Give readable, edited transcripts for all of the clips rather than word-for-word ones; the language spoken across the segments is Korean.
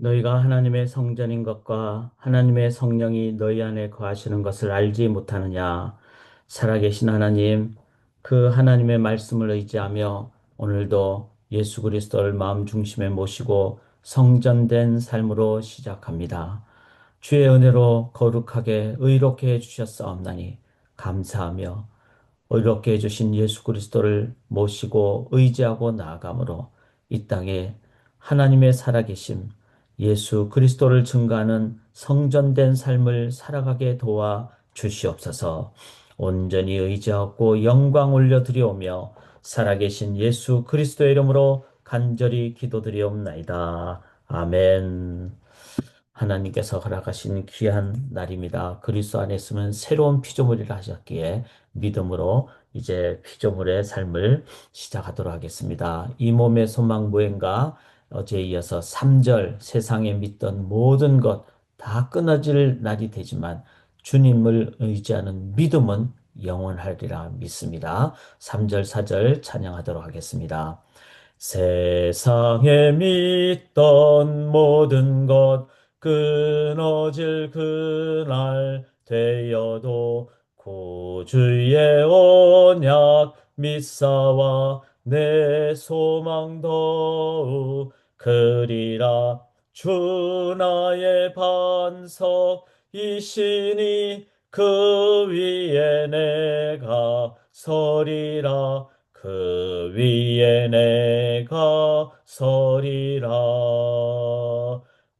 너희가 하나님의 성전인 것과 하나님의 성령이 너희 안에 거하시는 것을 알지 못하느냐? 살아계신 하나님, 그 하나님의 말씀을 의지하며 오늘도 예수 그리스도를 마음 중심에 모시고 성전된 삶으로 시작합니다. 주의 은혜로 거룩하게 의롭게 해주셨사옵나니 감사하며 의롭게 해주신 예수 그리스도를 모시고 의지하고 나아감으로 이 땅에 하나님의 살아계심, 예수 그리스도를 증거하는 성전된 삶을 살아가게 도와 주시옵소서. 온전히 의지하고 영광 올려드리오며 살아계신 예수 그리스도의 이름으로 간절히 기도드리옵나이다. 아멘. 하나님께서 허락하신 귀한 날입니다. 그리스도 안에 있으면 새로운 피조물이라 하셨기에 믿음으로 이제 피조물의 삶을 시작하도록 하겠습니다. 이 몸의 소망 무엇인가? 어제에 이어서 3절 세상에 믿던 모든 것 다 끊어질 날이 되지만 주님을 의지하는 믿음은 영원하리라 믿습니다. 3절, 4절 찬양하도록 하겠습니다. 세상에 믿던 모든 것 끊어질 그날 되어도 구주의 언약 믿사와 내 소망 더욱 그리라. 주 나의 반석이시니 그 위에 내가 서리라. 그 위에 내가 서리라.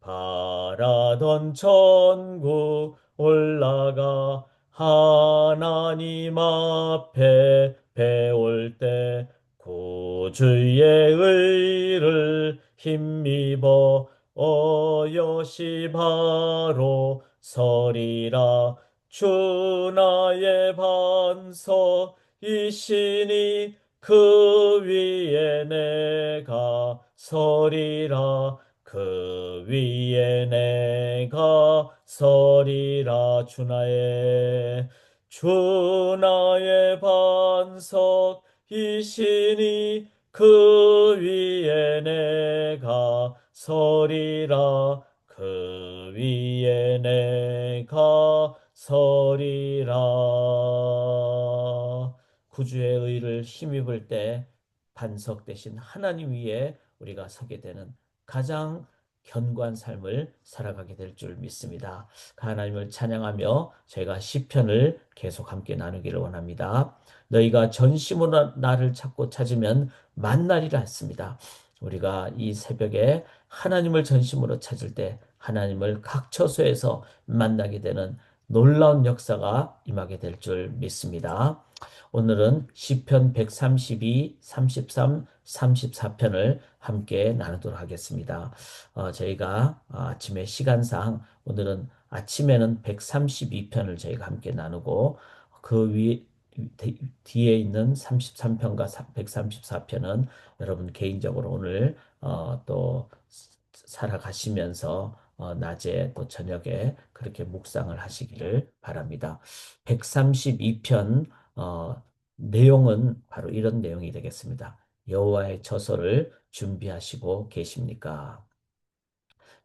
바라던 천국 올라가 하나님 앞에 배울 때 구주의 의를 힘입어 어여시 바로 서리라. 주 나의 반석이시니 그 위에 내가 서리라. 그 위에 내가 서리라. 주 나의 반석이시니 그 위에 내가 서리라. 그 위에 내가 서리라. 구주의 의를 힘입을 때 반석 대신 하나님 위에 우리가 서게 되는 가장 견고한 삶을 살아가게 될 줄 믿습니다. 그 하나님을 찬양하며 저희가 시편을 계속 함께 나누기를 원합니다. 너희가 전심으로 나를 찾고 찾으면 만나리라 했습니다. 우리가 이 새벽에 하나님을 전심으로 찾을 때 하나님을 각 처소에서 만나게 되는 놀라운 역사가 임하게 될 줄 믿습니다. 오늘은 시편 132, 33, 34편을 함께 나누도록 하겠습니다. 저희가 아침에 시간상 오늘은 아침에는 132편을 저희가 함께 나누고 그 뒤에 있는 33편과 134편은 여러분 개인적으로 오늘 또 살아가시면서 낮에 또 저녁에 그렇게 묵상을 하시기를 바랍니다. 132편 내용은 바로 이런 내용이 되겠습니다. 여호와의 처소를 준비하시고 계십니까?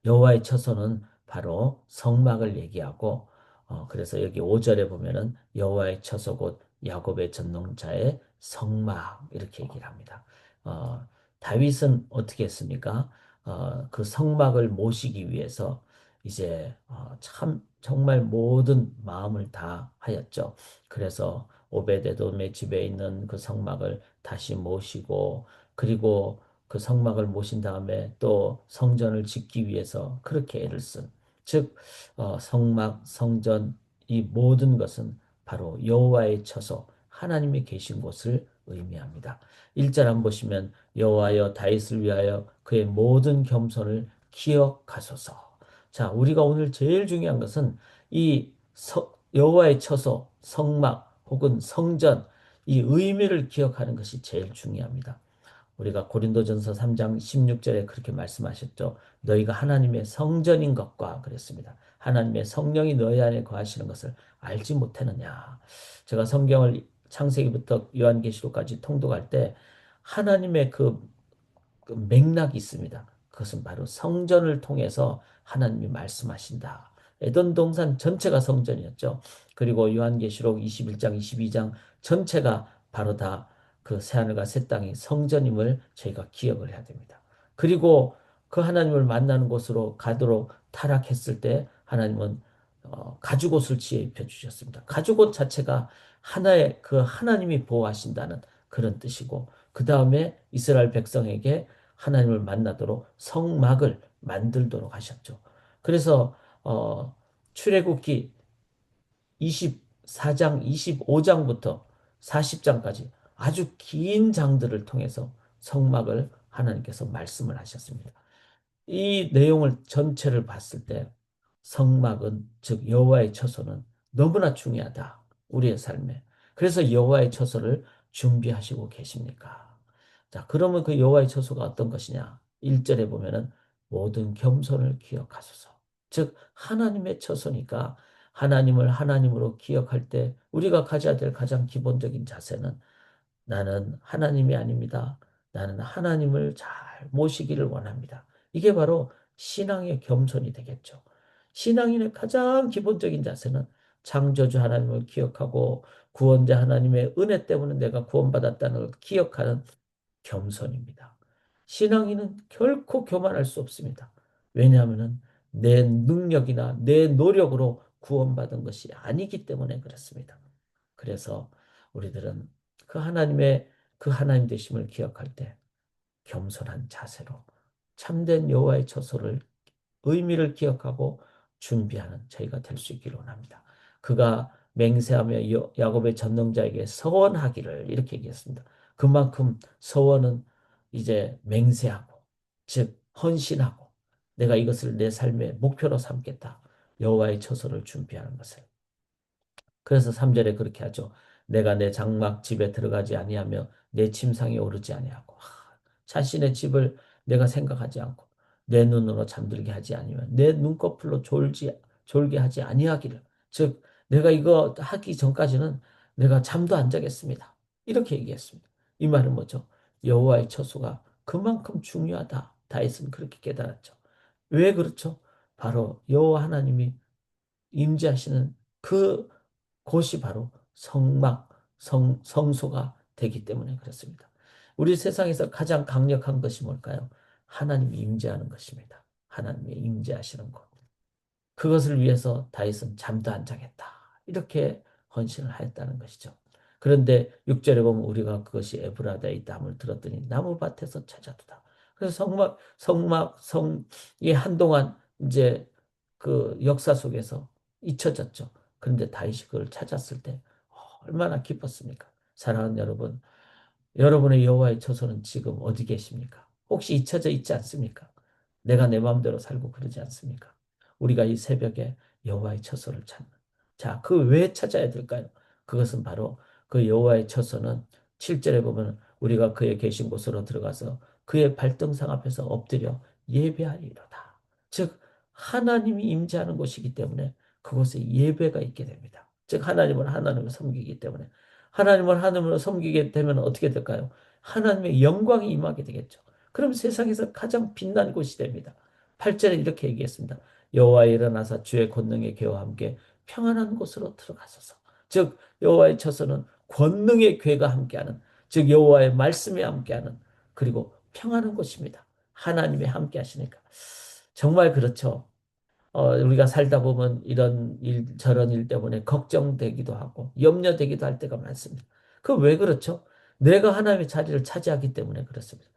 여호와의 처소는 바로 성막을 얘기하고 그래서 여기 5절에 보면은 여호와의 처소 곧 야곱의 전능자의 성막 이렇게 얘기를 합니다. 어, 다윗은 어떻게 했습니까? 그 성막을 모시기 위해서 이제 참 정말 모든 마음을 다 하였죠. 그래서 오베데돔의 집에 있는 그 성막을 다시 모시고 그리고 그 성막을 모신 다음에 또 성전을 짓기 위해서 그렇게 애를 쓴, 즉 성막, 성전 이 모든 것은 바로 여호와의 처소, 하나님이 계신 곳을 의미합니다. 1절 한번 보시면 여호와여 다윗을 위하여 그의 모든 겸손을 기억하소서. 자, 우리가 오늘 제일 중요한 것은 이 여호와의 처소, 성막 혹은 성전 이 의미를 기억하는 것이 제일 중요합니다. 우리가 고린도전서 3장 16절에 그렇게 말씀하셨죠. 너희가 하나님의 성전인 것과 그랬습니다. 하나님의 성령이 너희 안에 거하시는 것을 알지 못했느냐. 제가 성경을 창세기부터 요한계시록까지 통독할 때 하나님의 그 맥락이 있습니다. 그것은 바로 성전을 통해서 하나님이 말씀하신다. 에덴 동산 전체가 성전이었죠. 그리고 요한계시록 21장, 22장 전체가 바로 다 그 새하늘과 새 땅이 성전임을 저희가 기억을 해야 됩니다. 그리고 그 하나님을 만나는 곳으로 가도록 타락했을 때 하나님은 가죽옷을 지어 입혀 주셨습니다. 가죽옷 자체가 하나의 그 하나님이 보호하신다는 그런 뜻이고, 그 다음에 이스라엘 백성에게 하나님을 만나도록 성막을 만들도록 하셨죠. 그래서 출애굽기 24장, 25장부터 40장까지 아주 긴 장들을 통해서 성막을 하나님께서 말씀을 하셨습니다. 이 내용을 전체를 봤을 때 성막은, 즉 여호와의 처소는 너무나 중요하다, 우리의 삶에. 그래서 여호와의 처소를 준비하시고 계십니까? 자, 그러면 그 여호와의 처소가 어떤 것이냐? 1절에 보면은 모든 겸손을 기억하소서. 즉 하나님의 처소니까 하나님을 하나님으로 기억할 때 우리가 가져야 될 가장 기본적인 자세는, 나는 하나님이 아닙니다. 나는 하나님을 잘 모시기를 원합니다. 이게 바로 신앙의 겸손이 되겠죠. 신앙인의 가장 기본적인 자세는 창조주 하나님을 기억하고 구원자 하나님의 은혜 때문에 내가 구원받았다는 걸 기억하는 겸손입니다. 신앙인은 결코 교만할 수 없습니다. 왜냐하면 내 능력이나 내 노력으로 구원받은 것이 아니기 때문에 그렇습니다. 그래서 우리들은 그 하나님의 그 하나님 되심을 기억할 때 겸손한 자세로 참된 여호와의 처소를 의미를 기억하고 준비하는 저희가 될 수 있기를 원합니다. 그가 맹세하며 야곱의 전능자에게 서원하기를 이렇게 얘기했습니다. 그만큼 서원은 이제 맹세하고, 즉 헌신하고, 내가 이것을 내 삶의 목표로 삼겠다, 여호와의 처소를 준비하는 것을. 그래서 3절에 그렇게 하죠. 내가 내 장막 집에 들어가지 아니하며 내 침상에 오르지 아니하고. 자신의 집을 내가 생각하지 않고 내 눈으로 잠들게 하지 아니면 내 눈꺼풀로 졸게 하지 아니하기를. 즉 내가 이거 하기 전까지는 내가 잠도 안 자겠습니다. 이렇게 얘기했습니다. 이 말은 뭐죠? 여호와의 처소가 그만큼 중요하다. 다윗은 그렇게 깨달았죠. 왜 그렇죠? 바로 여호와 하나님이 임재하시는 그 곳이 바로 성막, 성소가 되기 때문에 그렇습니다. 우리 세상에서 가장 강력한 것이 뭘까요? 하나님이 임재하는 것입니다. 하나님이 임재하시는 것. 그것을 위해서 다윗은 잠도 안 자겠다, 이렇게 헌신을 하였다는 것이죠. 그런데 6절에 보면 우리가 그것이 에브라다에 있다 함을 들었더니 나무밭에서 찾아두다. 그래서 성이 한동안 이제 그 역사 속에서 잊혀졌죠. 그런데 다윗이 그걸 찾았을 때 얼마나 기뻤습니까? 사랑하는 여러분, 여러분의 여호와의 처소는 지금 어디 계십니까? 혹시 잊혀져 있지 않습니까? 내가 내 마음대로 살고 그러지 않습니까? 우리가 이 새벽에 여호와의 처소를 찾는. 자, 그 왜 찾아야 될까요? 그것은 바로 그 여호와의 처소는 7절에 보면 우리가 그의 계신 곳으로 들어가서 그의 발등상 앞에서 엎드려 예배하리로다. 즉 하나님이 임재하는 곳이기 때문에 그곳에 예배가 있게 됩니다. 즉 하나님을 하나님을 섬기기 때문에. 하나님을 하나님으로 섬기게 되면 어떻게 될까요? 하나님의 영광이 임하게 되겠죠. 그럼 세상에서 가장 빛난 곳이 됩니다. 8절에 이렇게 얘기했습니다. 여호와 일어나사 주의 권능의 괴와 함께 평안한 곳으로 들어가소서. 즉 여호와의 처소는 권능의 괴가 함께하는, 즉 여호와의 말씀에 함께하는, 그리고 평안한 곳입니다. 하나님이 함께 하시니까. 정말 그렇죠. 우리가 살다 보면 이런 일, 저런 일 때문에 걱정되기도 하고 염려되기도 할 때가 많습니다. 그 왜 그렇죠? 내가 하나님의 자리를 차지하기 때문에 그렇습니다.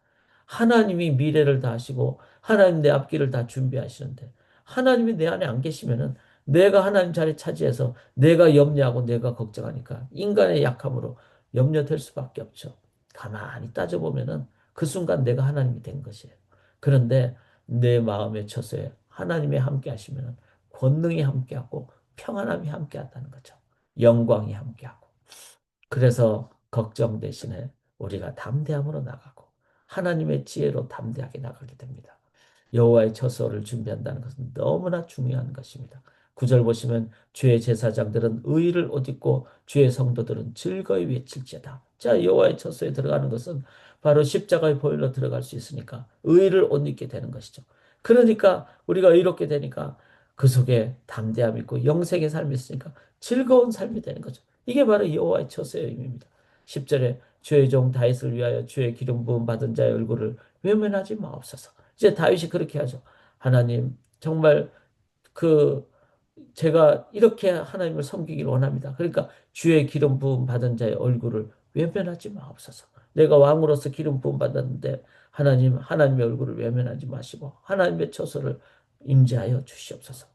하나님이 미래를 다 하시고 하나님 내 앞길을 다 준비하시는데 하나님이 내 안에 안 계시면은 내가 하나님 자리 차지해서 내가 염려하고 내가 걱정하니까 인간의 약함으로 염려될 수밖에 없죠. 가만히 따져보면은 그 순간 내가 하나님이 된 것이에요. 그런데 내 마음의 처소에 하나님이 함께 하시면 권능이 함께하고 평안함이 함께한다는 거죠. 영광이 함께하고. 그래서 걱정 대신에 우리가 담대함으로 나가고 하나님의 지혜로 담대하게 나가게 됩니다. 여호와의 처소를 준비한다는 것은 너무나 중요한 것입니다. 구절 보시면 주의 제사장들은 의를 옷 입고 주의 성도들은 즐거이 외칠지어다. 자, 여호와의 처소에 들어가는 것은 바로 십자가의 보혈로 들어갈 수 있으니까 의를 옷 입게 되는 것이죠. 그러니까 우리가 의롭게 되니까 그 속에 담대함이 있고 영생의 삶이 있으니까 즐거운 삶이 되는 거죠. 이게 바로 여호와의 처소의 의미입니다. 10절에 주의 종 다윗을 위하여 주의 기름 부음 받은 자의 얼굴을 외면하지 마옵소서. 이제 다윗이 그렇게 하죠. 하나님 정말 그 제가 이렇게 하나님을 섬기기를 원합니다. 그러니까 주의 기름 부음 받은 자의 얼굴을 외면하지 마옵소서. 내가 왕으로서 기름 부음 받았는데 하나님의 얼굴을 외면하지 마시고 하나님의 처소를 임재하여 주시옵소서.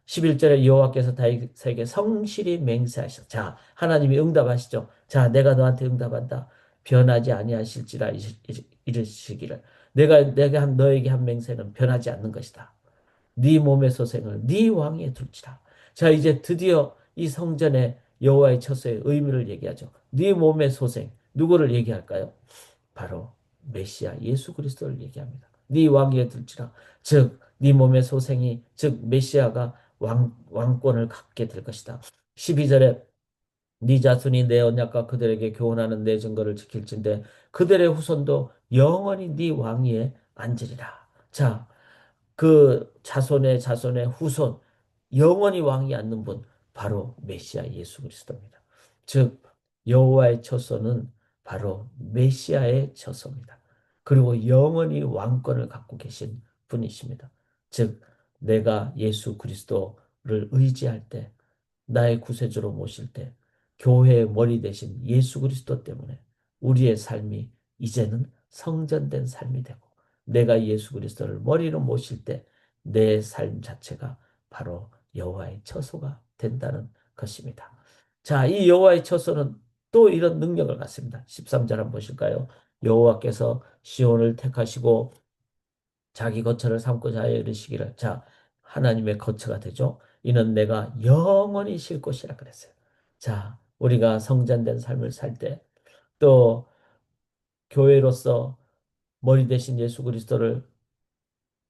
11절에 여호와께서 다윗에게 성실히 맹세하셔. 자, 하나님이 응답하시죠. 자, 내가 너한테 응답한다. 변하지 아니하실지라 이르시기를. 내가 너에게 한 맹세는 변하지 않는 것이다. 네 몸의 소생을 네 왕위에 둘지라. 자, 이제 드디어 이 성전의 여호와의 처소의 의미를 얘기하죠. 네 몸의 소생 누구를 얘기할까요? 바로 메시아 예수 그리스도를 얘기합니다. 네 왕위에 둘지라. 즉, 네 몸의 소생이 즉 메시아가 왕권을 갖게 될 것이다. 12절에 네 자손이 내 언약과 그들에게 교훈하는 내 증거를 지킬진대 그들의 후손도 영원히 네 왕위에 앉으리라. 자, 그 자손의 후손 영원히 왕이 앉는 분 바로 메시아 예수 그리스도입니다. 즉 여호와의 처소는 바로 메시아의 처소입니다. 그리고 영원히 왕권을 갖고 계신 분이십니다. 즉 내가 예수 그리스도를 의지할 때 나의 구세주로 모실 때 교회의 머리 대신 예수 그리스도 때문에 우리의 삶이 이제는 성전된 삶이 되고 내가 예수 그리스도를 머리로 모실 때 내 삶 자체가 바로 여호와의 처소가 된다는 것입니다. 자, 이 여호와의 처소는 또 이런 능력을 갖습니다. 13절 한번 보실까요? 여호와께서 시온을 택하시고 자기 거처를 삼고자 하여 이르시기를 자 하나님의 거처가 되죠. 이는 내가 영원히 쉴 곳이라 그랬어요. 자, 우리가 성전된 삶을 살 때 또 교회로서 머리 대신 예수 그리스도를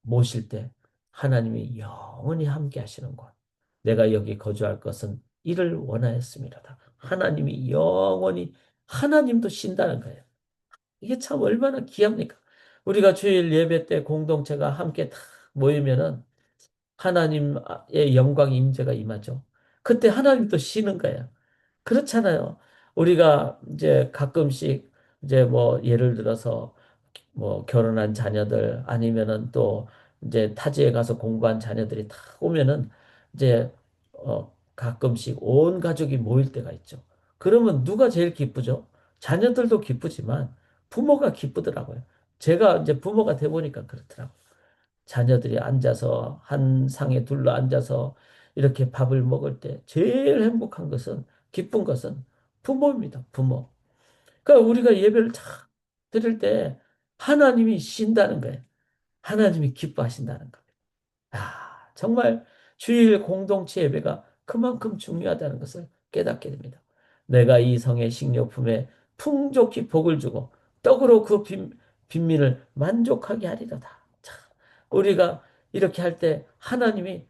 모실 때 하나님이 영원히 함께 하시는 곳. 내가 여기 거주할 것은 이를 원하였습니다. 하나님이 영원히 하나님도 쉰다는 거예요. 이게 참 얼마나 귀합니까? 우리가 주일 예배 때 공동체가 함께 다 모이면은 하나님의 영광 임재가 임하죠. 그때 하나님도 쉬는 거예요. 그렇잖아요. 우리가 이제 가끔씩 이제 뭐 예를 들어서 뭐 결혼한 자녀들 아니면은 또 이제 타지에 가서 공부한 자녀들이 다 오면은 이제 가끔씩 온 가족이 모일 때가 있죠. 그러면 누가 제일 기쁘죠? 자녀들도 기쁘지만 부모가 기쁘더라고요. 제가 이제 부모가 돼 보니까 그렇더라고요. 자녀들이 앉아서 한 상에 둘러 앉아서 이렇게 밥을 먹을 때 제일 행복한 것은 기쁜 것은 부모입니다. 부모. 그러니까 우리가 예배를 탁 드릴 때 하나님이 쉰다는 거예요. 하나님이 기뻐하신다는 거예요. 아, 정말 주일 공동체 예배가 그만큼 중요하다는 것을 깨닫게 됩니다. 내가 이 성의 식료품에 풍족히 복을 주고 떡으로 그 빈민을 만족하게 하리로다. 참, 우리가 이렇게 할 때 하나님이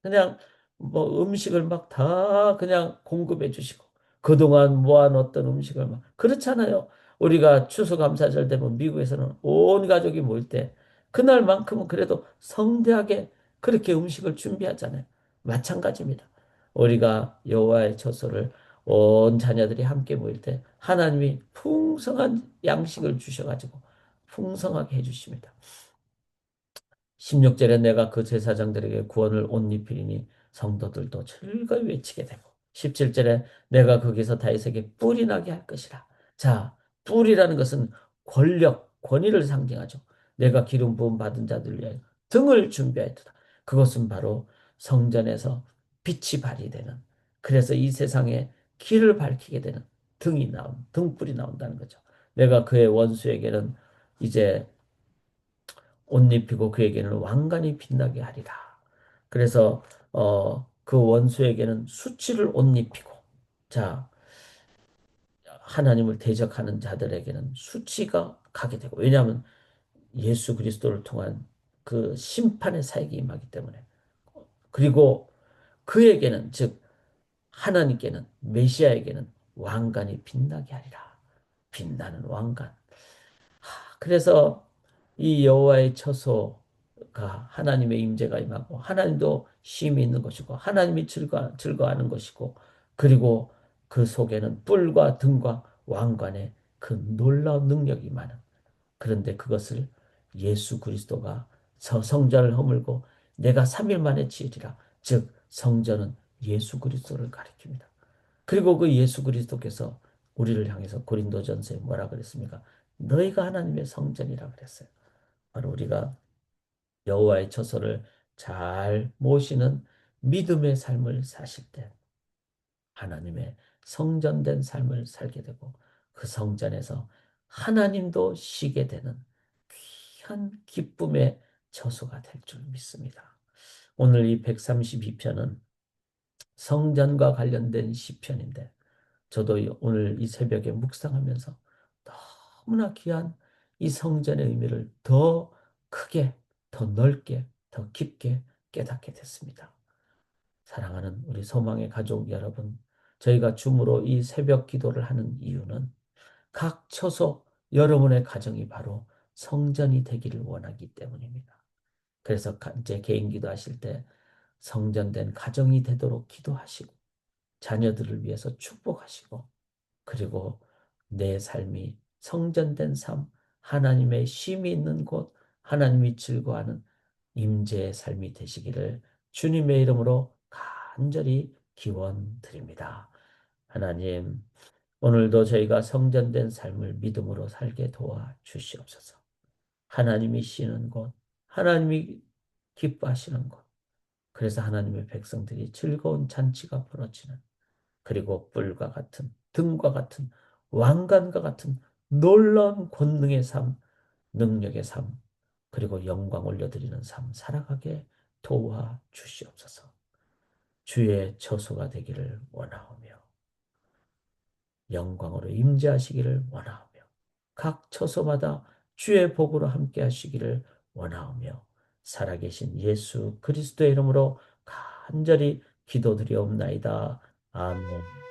그냥 뭐 음식을 막 다 그냥 공급해 주시고 그동안 모아놓던 음식을 막 그렇잖아요. 우리가 추수감사절 되면 미국에서는 온 가족이 모일 때 그날만큼은 그래도 성대하게 그렇게 음식을 준비하잖아요. 마찬가지입니다. 우리가 여호와의 처소를 온 자녀들이 함께 모일 때 하나님이 풍성한 양식을 주셔가지고 풍성하게 해주십니다. 16절에 내가 그 제사장들에게 구원을 옷 입히리니 성도들도 즐거이 외치게 되고 17절에 내가 거기서 다윗에게 뿔이 나게 할 것이라. 자, 뿔이라는 것은 권력, 권위를 상징하죠. 내가 기름 부음 받은 자들 위하여 등을 준비하였다. 그것은 바로 성전에서 빛이 발휘되는 그래서 이 세상에 길을 밝히게 되는 등불이 나온다는 거죠. 내가 그의 원수에게는 이제 옷 입히고 그에게는 왕관이 빛나게 하리라. 그래서 그 원수에게는 수치를 옷 입히고 자 하나님을 대적하는 자들에게는 수치가 가게 되고 왜냐하면 예수 그리스도를 통한 그 심판의 사역이 임하기 때문에 그리고 그에게는 즉 하나님께는 메시아에게는 왕관이 빛나게 하리라. 빛나는 왕관. 그래서 이 여호와의 처소가 하나님의 임재가 임하고 하나님도 쉼이 있는 것이고 하나님이 즐거워하는 것이고 그리고 그 속에는 뿔과 등과 왕관의 그 놀라운 능력이 많은 그런데 그것을 예수 그리스도가 성전을 허물고 내가 3일 만에 지으리라. 즉 성전은 예수 그리스도를 가리킵니다. 그리고 그 예수 그리스도께서 우리를 향해서 고린도전서에 뭐라 그랬습니까? 너희가 하나님의 성전이라 그랬어요. 바로 우리가 여호와의 처소를 잘 모시는 믿음의 삶을 사실 때 하나님의 성전된 삶을 살게 되고 그 성전에서 하나님도 쉬게 되는 귀한 기쁨의 처소가 될 줄 믿습니다. 오늘 이 132편은 성전과 관련된 시편인데 저도 오늘 이 새벽에 묵상하면서 너무나 귀한 이 성전의 의미를 더 크게, 더 넓게, 더 깊게 깨닫게 됐습니다. 사랑하는 우리 소망의 가족 여러분, 저희가 줌으로 이 새벽 기도를 하는 이유는 각 처소 여러분의 가정이 바로 성전이 되기를 원하기 때문입니다. 그래서 이제 개인 기도하실 때 성전된 가정이 되도록 기도하시고 자녀들을 위해서 축복하시고 그리고 내 삶이 성전된 삶, 하나님의 쉼이 있는 곳, 하나님이 즐거워하는 임재의 삶이 되시기를 주님의 이름으로 간절히 기원드립니다. 하나님, 오늘도 저희가 성전된 삶을 믿음으로 살게 도와 주시옵소서. 하나님이 쉬는 곳, 하나님이 기뻐하시는 곳, 그래서 하나님의 백성들이 즐거운 잔치가 벌어지는 그리고 뿔과 같은 등과 같은 왕관과 같은 놀라운 권능의 삶, 능력의 삶, 그리고 영광 올려드리는 삶 살아가게 도와 주시옵소서. 주의 처소가 되기를 원하오며 영광으로 임재하시기를 원하오며 각 처소마다 주의 복으로 함께 하시기를 원하오며 살아계신 예수 그리스도의 이름으로 간절히 기도드리옵나이다. 아멘.